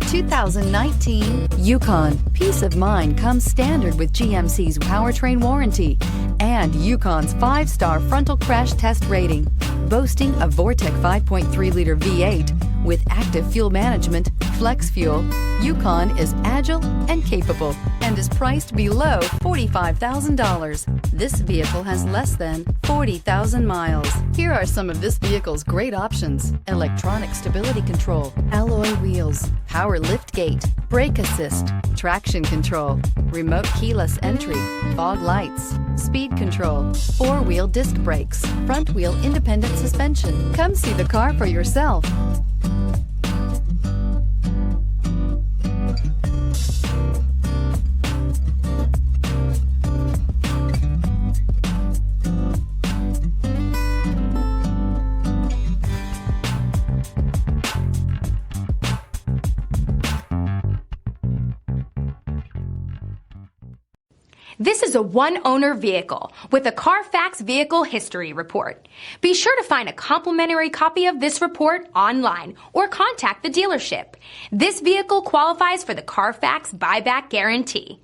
2019 Yukon. Peace of mind comes standard with GMC's powertrain warranty and Yukon's 5-star frontal crash test rating. Boasting a Vortec 5.3-liter V8 with active fuel management, flex fuel, Yukon is agile and capable and is priced below $45,000. This vehicle has less than 40,000 miles. Here are some of this vehicle's great options: electronic stability control, alloy wheels, power lift gate, brake assist, traction control, remote keyless entry, fog lights, speed control, 4-wheel disc brakes, front wheel independent suspension. Come see the car for yourself. This is a one-owner vehicle with a Carfax Vehicle History Report. Be sure to find a complimentary copy of this report online or contact the dealership. This vehicle qualifies for the Carfax Buyback Guarantee.